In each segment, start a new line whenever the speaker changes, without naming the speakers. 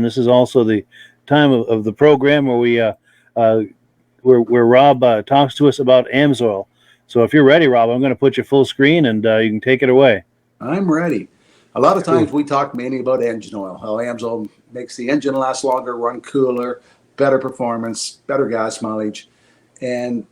This is also the time of the program where where Rob talks to us about Amsoil. So if you're ready, Rob, I'm going to put you full screen and you can take it away.
I'm ready. A lot of times
Cool.
we talk mainly about engine oil, how Amsoil makes the engine last longer, run cooler, better performance, better gas mileage. And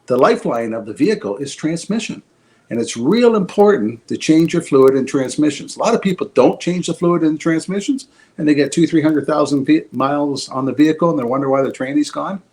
the lifeline of the vehicle is transmission. And it's real important to change your fluid in transmissions. A lot of people don't change the fluid in transmissions, and they get 300,000 miles on the vehicle, and they wonder why the tranny's gone.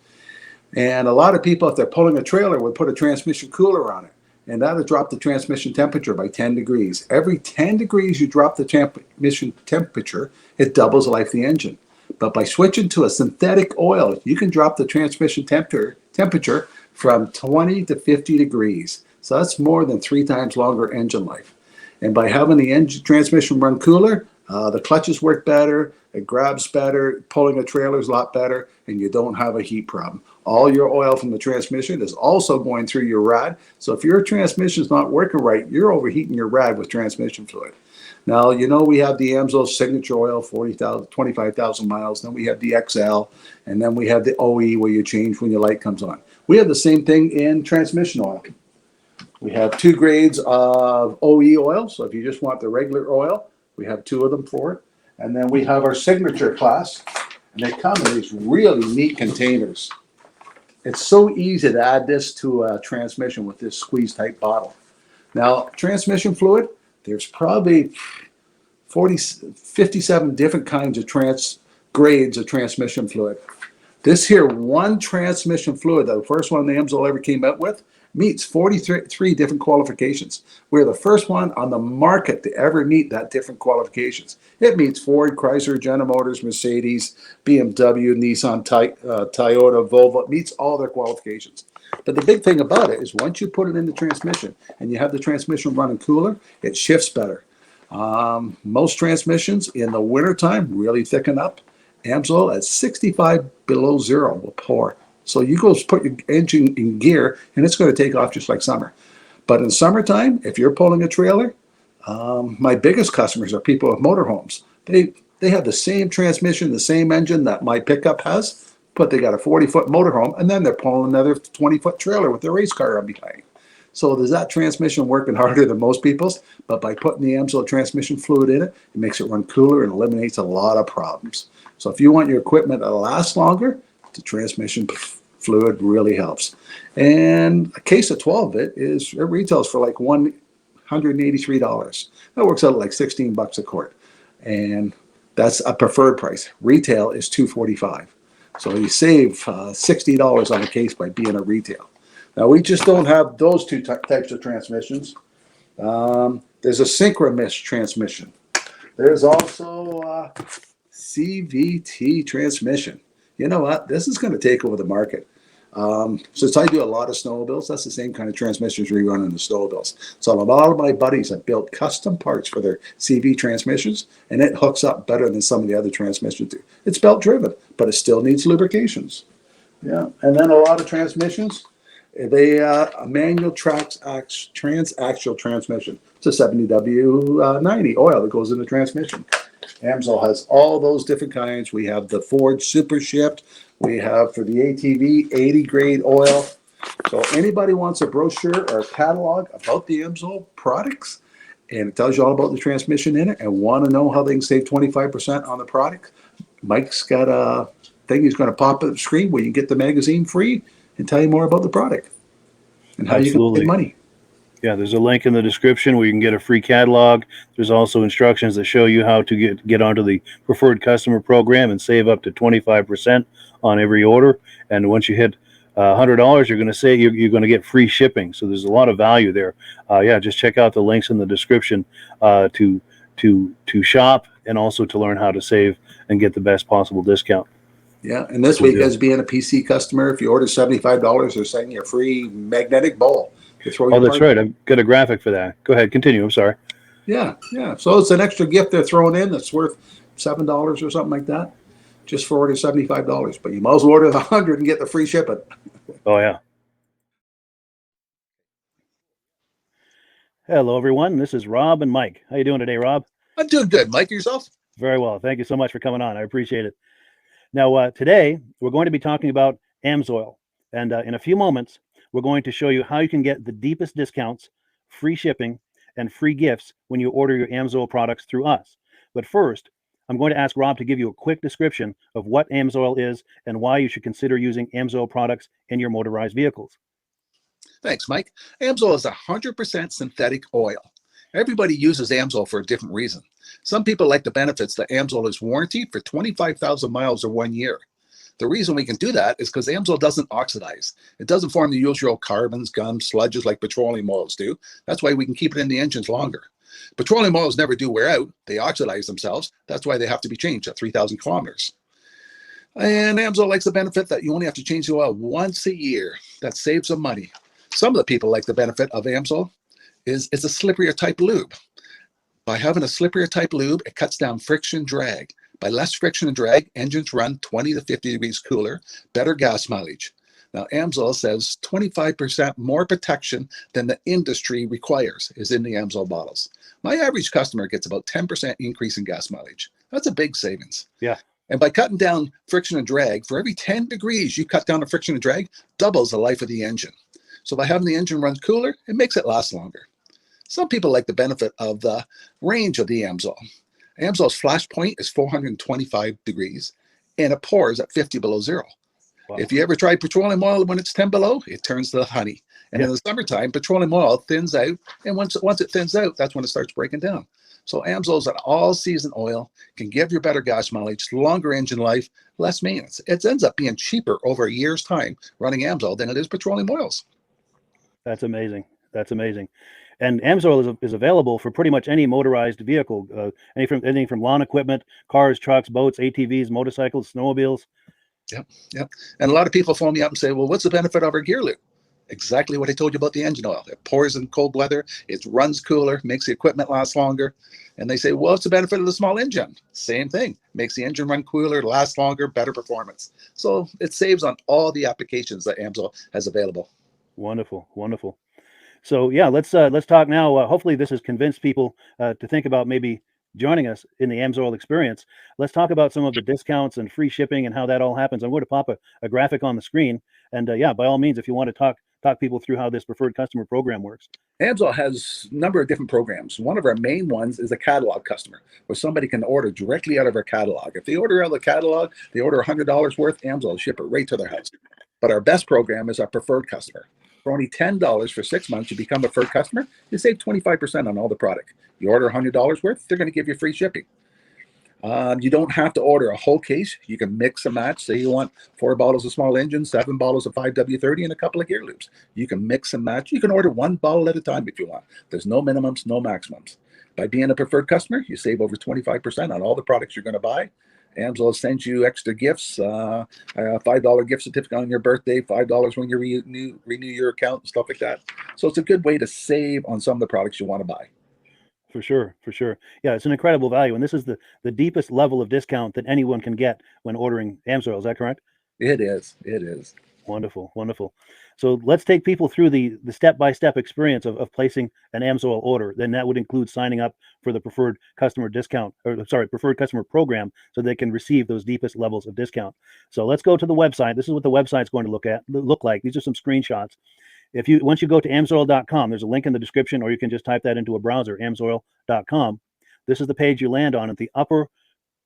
And a lot of people, if they're pulling a trailer, would put a transmission cooler on it. And that'll drop the transmission temperature by 10 degrees. Every 10 degrees you drop the transmission temperature, it doubles the life of the engine. But by switching to a synthetic oil, you can drop the transmission temperature from 20 to 50 degrees. So that's more than 3 times longer engine life. And by having the engine transmission run cooler, the clutches work better, it grabs better, pulling a trailer is a lot better, and you don't have a heat problem. All your oil from the transmission is also going through your rad. So if your transmission is not working right, you're overheating your rad with transmission fluid. Now, you know, we have the Amsoil signature oil, 25,000 miles. Then we have the XL, and then we have the OE where you change when your light comes on. We have the same thing in transmission oil. We have 2 grades of OE oil. So if you just want the regular oil, we have 2 of them for it. And then we have our signature class, and they come in these really neat containers. It's so easy to add this to a transmission with this squeeze type bottle. Now, transmission fluid, there's probably 57 different kinds of grades of transmission fluid. This here one transmission fluid, the first one the Amsoil ever came out with, meets 43 different qualifications. We're the first one on the market to ever meet that different qualifications. It meets Ford, Chrysler, General Motors, Mercedes, BMW, Nissan, Toyota, Volvo. It meets all their qualifications. But the big thing about it is once you put it in the transmission and you have the transmission running cooler, it shifts better. Most transmissions in the wintertime really thicken up. Amsoil at 65 below zero will pour. So you go put your engine in gear and it's going to take off just like summer. But in summertime, if you're pulling a trailer, my biggest customers are people with motorhomes. They have the same transmission, the same engine that my pickup has, but they got a 40-foot motorhome, and then they're pulling another 20-foot trailer with their race car on behind. So there's that transmission working harder than most people's, but by putting the Amsoil transmission fluid in it, it makes it run cooler and eliminates a lot of problems. So if you want your equipment to last longer, the transmission fluid really helps. And a case of 12 of it retails for like $183. That works out like $16 a quart. And that's a preferred price. Retail is $245. So you save $60 on a case by being a retail. Now we just don't have those 2 types of transmissions. There's a synchronous transmission. There's also CVT transmission. You know what? This is going to take over the market. Since I do a lot of snowmobiles, that's the same kind of transmissions we run in the snowmobiles. So a lot of my buddies have built custom parts for their CV transmissions, and it hooks up better than some of the other transmissions do. It's belt driven, but it still needs lubrications. Yeah, and then a lot of transmissions, a manual transaxial transmission. It's a 70W90 oil that goes in the transmission. Amsoil has all those different kinds. We have the Ford Super Shift. We have for the ATV 80 grade oil. So anybody wants a brochure or a catalog about the Amsoil products, and it tells you all about the transmission in it, and want to know how they can save 25% on the product, Mike's got a thing he's going to pop up the screen where you get the magazine free and tell you more about the product and how
Absolutely.
you can save money.
Yeah, there's a link in the description where you can get a free catalog. There's also instructions that show you how to get onto the preferred customer program and save up to 25% on every order. And once you hit $100, you're going to get free shipping. So there's a lot of value there. Yeah, just check out the links in the description to shop and also to learn how to save and get the best possible discount.
Yeah, and this week, as being a PC customer, if you order $75, they're sending you a free magnetic bowl.
Oh, that's right. I've got a graphic for that. Go ahead, continue. I'm sorry.
Yeah. So it's an extra gift they're throwing in that's worth $7 or something like that, just for ordering $75. But you might as well order the 100 and get the free shipping.
Oh yeah. Hello, everyone. This is Rob and Mike. How you doing today, Rob?
I'm doing good. Mike, yourself?
Very well. Thank you so much for coming on. I appreciate it. Now, today we're going to be talking about Amsoil, and in a few moments, we're going to show you how you can get the deepest discounts, free shipping, and free gifts when you order your Amsoil products through us. But first, I'm going to ask Rob to give you a quick description of what Amsoil is and why you should consider using Amsoil products in your motorized vehicles.
Thanks, Mike. Amsoil is 100% synthetic oil. Everybody uses Amsoil for a different reason. Some people like the benefits that Amsoil is warranted for 25,000 miles or 1 year. The reason we can do that is because Amsoil doesn't oxidize. It doesn't form the usual carbons, gums, sludges like petroleum oils do. That's why we can keep it in the engines longer. Petroleum oils never do wear out. They oxidize themselves. That's why they have to be changed at 3,000 kilometers. And Amsoil likes the benefit that you only have to change the oil once a year. That saves them money. Some of the people like the benefit of Amsoil is it's a slipperier type lube. By having a slipperier type lube, it cuts down friction drag. By less friction and drag, engines run 20 to 50 degrees cooler, better gas mileage. Now, Amsoil says 25% more protection than the industry requires is in the Amsoil bottles. My average customer gets about 10% increase in gas mileage. That's a big savings.
Yeah.
And by cutting down friction and drag, for every 10 degrees you cut down the friction and drag, doubles the life of the engine. So by having the engine run cooler, it makes it last longer. Some people like the benefit of the range of the Amsoil. Amsoil's flash point is 425 degrees, and it pours at 50 below zero.
Wow.
If you ever tried petroleum oil when it's 10 below, it turns to honey. And in the summertime, petroleum oil thins out, and once it thins out, that's when it starts breaking down. So Amsoil is an all-season oil, can give you better gas mileage, longer engine life, less maintenance. It ends up being cheaper over a year's time running Amsoil than it is petroleum oils.
That's amazing. That's amazing. And Amsoil is available for pretty much any motorized vehicle, anything from lawn equipment, cars, trucks, boats, ATVs, motorcycles, snowmobiles.
Yep. And a lot of people phone me up and say, well, what's the benefit of our gear lube? Exactly what I told you about the engine oil. It pours in cold weather, it runs cooler, makes the equipment last longer. And they say, well, what's the benefit of the small engine? Same thing. Makes the engine run cooler, last longer, better performance. So it saves on all the applications that Amsoil has available.
Wonderful, wonderful. So yeah, let's talk now. Hopefully, this has convinced people to think about maybe joining us in the Amsoil experience. Let's talk about some of the discounts and free shipping and how that all happens. I'm going to pop a graphic on the screen, and yeah, by all means, if you want to talk people through how this preferred customer program works.
Amsoil has a number of different programs. One of our main ones is a catalog customer, where somebody can order directly out of our catalog. If they order out of the catalog, they order $100 worth, Amsoil will ship it right to their house. But our best program is our preferred customer. For only $10 for 6 months, you become a preferred customer, you save 25% on all the product. You order $100 worth, they're going to give you free shipping. You don't have to order a whole case. You can mix and match. Say you want 4 bottles of small engine, 7 bottles of 5W30, and a couple of gear loops. You can mix and match. You can order 1 bottle at a time if you want. There's no minimums, no maximums. By being a preferred customer, you save over 25% on all the products you're going to buy. Amsoil sends you extra gifts, a $5 gift certificate on your birthday, $5 when you renew your account, and stuff like that. So it's a good way to save on some of the products you want to buy.
For sure, for sure. Yeah, it's an incredible value, and this is the deepest level of discount that anyone can get when ordering Amsoil. Is that correct?
It is. It is.
Wonderful, wonderful. So let's take people through the step-by-step experience of placing an Amsoil order. Then that would include signing up for the preferred customer discount, or sorry, preferred customer program, so they can receive those deepest levels of discount. So let's go to the website. This is what the website's going to look like. These are some screenshots. Once you go to amsoil.com, there's a link in the description, or you can just type that into a browser, amsoil.com. This is the page you land on. At the upper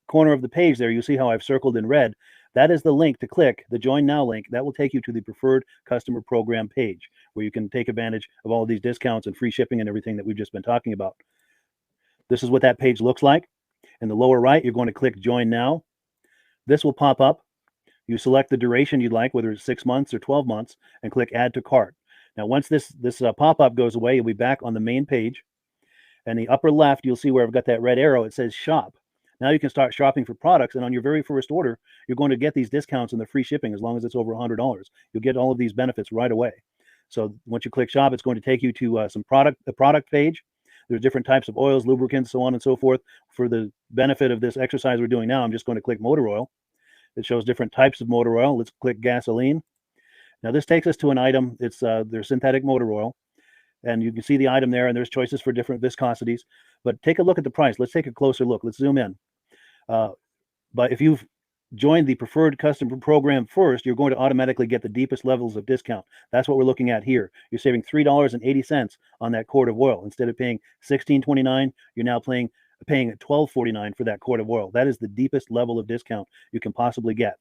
corner of the page there, you see how I've circled in red. That is the link to click, the Join Now link. That will take you to the preferred customer program page, where you can take advantage of all of these discounts and free shipping and everything that we've just been talking about. This is what that page looks like. In the lower right, you're going to click Join Now. This will pop up. You select the duration you'd like, whether it's 6 months or 12 months, and click Add to Cart. Now, once this pop-up goes away, you'll be back on the main page. And the upper left, you'll see where I've got that red arrow. It says Shop. Now you can start shopping for products, and on your very first order, you're going to get these discounts and the free shipping as long as it's over $100. You'll get all of these benefits right away. So once you click Shop, it's going to take you to the product page. There's different types of oils, lubricants, so on and so forth. For the benefit of this exercise we're doing now, I'm just going to click motor oil. It shows different types of motor oil. Let's click gasoline. Now this takes us to an item. It's their synthetic motor oil, and you can see the item there, and there's choices for different viscosities. But take a look at the price. Let's take a closer look. Let's zoom in. But if you've joined the preferred customer program first, you're going to automatically get the deepest levels of discount. That's what we're looking at here. You're saving $3.80 on that quart of oil. Instead of paying $16.29, you're now paying $12.49 for that quart of oil. That is the deepest level of discount you can possibly get.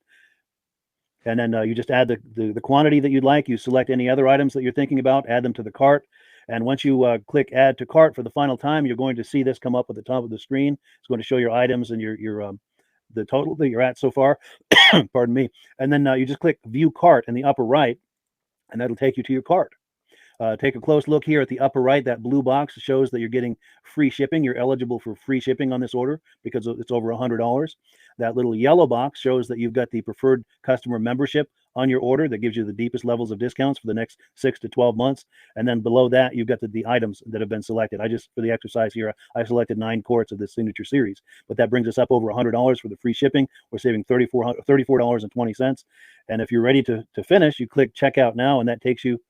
And then you just add the quantity that you'd like. You select any other items that you're thinking about, add them to the cart. And once you click add to cart for the final time, you're going to see this come up at the top of the screen. It's going to show your items and your the total that you're at so far. Pardon me. And then you just click view cart in the upper right, and that'll take you to your cart. Take a close look here at the upper right. That blue box shows that you're getting free shipping. You're eligible for free shipping on this order because it's over $100. That little yellow box shows that you've got the preferred customer membership on your order that gives you the deepest levels of discounts for the next 6 to 12 months. And then below that, you've got the items that have been selected. For the exercise here, I selected 9 quarts of this signature series, but that brings us up over $100 for the free shipping. We're saving $34.20. And if you're ready to finish, you click checkout now, and that takes you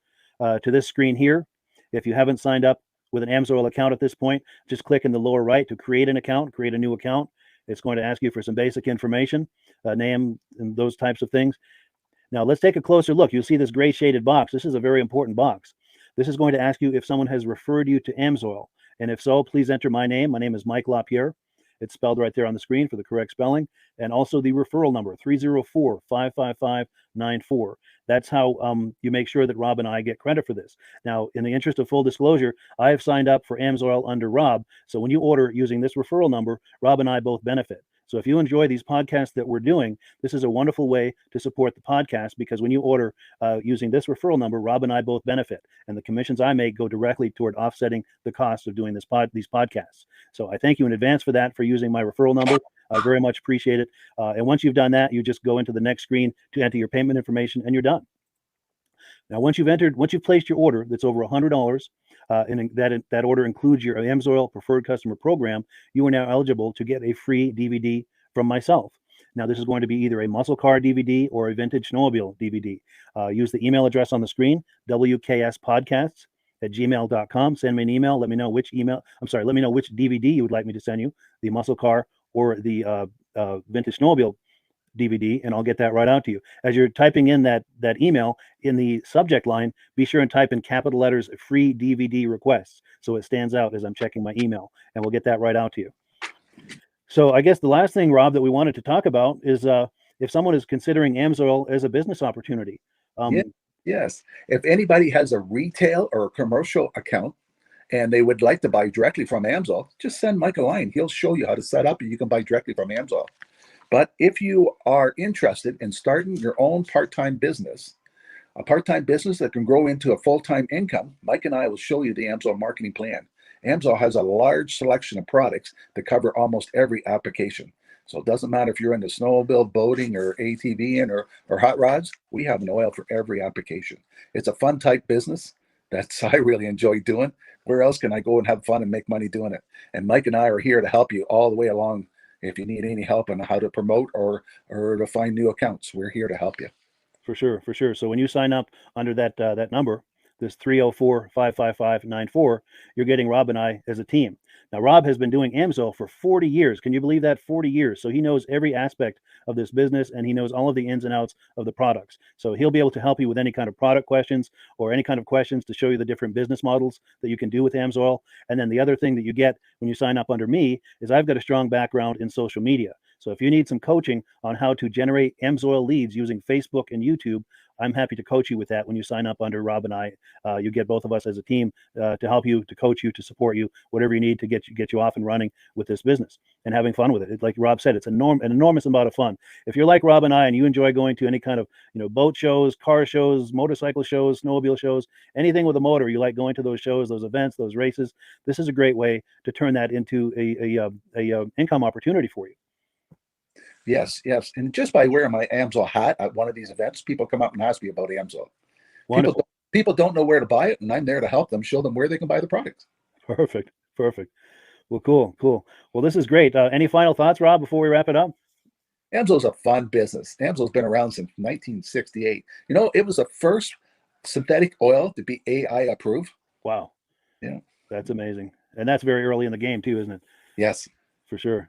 to this screen here. If you haven't signed up with an Amsoil account at this point, just click in the lower right to create an account, create a new account. It's going to ask you for some basic information, name, and those types of things. Now let's take a closer look. You'll see this gray shaded box. This is a very important box. This is going to ask you if someone has referred you to Amsoil. And if so, please enter my name. My name is Mike LaPierre. It's spelled right there on the screen for the correct spelling. And also the referral number, 304-555-94. That's how you make sure that Rob and I get credit for this. Now, in the interest of full disclosure, I have signed up for Amsoil under Rob. So when you order using this referral number, Rob and I both benefit. So if you enjoy these podcasts that we're doing, this is a wonderful way to support the podcast, because when you order using this referral number, Rob and I both benefit. And the commissions I make go directly toward offsetting the cost of doing these podcasts. So I thank you in advance for that, for using my referral number. I very much appreciate it. And once you've done that, you just go into the next screen to enter your payment information, and you're done. Now, once you've placed your order that's over $100, and that order includes your Amsoil preferred customer program, you are now eligible to get a free DVD from myself. Now, this is going to be either a muscle car DVD or a vintage snowmobile DVD. Use the email address on the screen, wkspodcasts@gmail.com. Send me an email. Let me know which DVD you would like me to send you, the muscle car or the vintage snowmobile DVD, and I'll get that right out to you. As you're typing in that email, in the subject line, be sure and type in capital letters free DVD requests, so it stands out as I'm checking my email, and we'll get that right out to you. So I guess the last thing, Rob, that we wanted to talk about is if someone is considering Amsoil as a business opportunity.
Yes. If anybody has a retail or a commercial account and they would like to buy directly from Amsoil, just send Mike a line. He'll show you how to set up, and you can buy directly from Amsoil. But if you are interested in starting your own part-time business, a part-time business that can grow into a full-time income, Mike and I will show you the Amsoil marketing plan. Amsoil has a large selection of products that cover almost every application. So it doesn't matter if you're into snowmobile, boating, or ATVing, or hot rods, we have an oil for every application. It's a fun type business that's I really enjoy doing. Where else can I go and have fun and make money doing it? And Mike and I are here to help you all the way along. If you need any help on how to promote or to find new accounts, we're here to help you.
For sure. So when you sign up under that number, this 304-555-94, you're getting Rob and I as a team. Now, Rob has been doing Amsoil for 40 years. Can you believe that? 40 years. So he knows every aspect of this business, and he knows all of the ins and outs of the products. So he'll be able to help you with any kind of product questions or any kind of questions to show you the different business models that you can do with Amsoil. And then the other thing that you get when you sign up under me is I've got a strong background in social media. So if you need some coaching on how to generate Amsoil leads using Facebook and YouTube, I'm happy to coach you with that when you sign up under Rob and I. You get both of us as a team to help you, to coach you, to support you, whatever you need to get you off and running with this business and having fun with it. Like Rob said, it's an enormous amount of fun. If you're like Rob and I and you enjoy going to any kind of boat shows, car shows, motorcycle shows, snowmobile shows, anything with a motor, you like going to those shows, those events, those races, this is a great way to turn that into a income opportunity for you.
Yes. And just by wearing my Amsoil hat at one of these events, people come up and ask me about Amsoil.
Wonderful.
People don't know where to buy it, and I'm there to help them, show them where they can buy the products.
Perfect. Well, cool. Well, this is great. Any final thoughts, Rob, before we wrap it up?
Amsoil's a fun business. Amsoil's been around since 1968. It was the first synthetic oil to be AI approved.
Wow.
Yeah.
That's amazing. And that's very early in the game too, isn't it?
Yes.
For sure.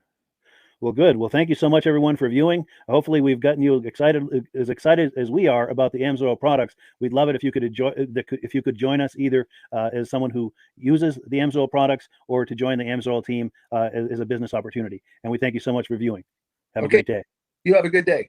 Well, good. Well, thank you so much, everyone, for viewing. Hopefully, we've gotten you excited as we are about the Amsoil products. We'd love it if you could join us either as someone who uses the Amsoil products or to join the Amsoil team as a business opportunity. And we thank you so much for viewing. Have a
Okay.
great day.
You have a good day.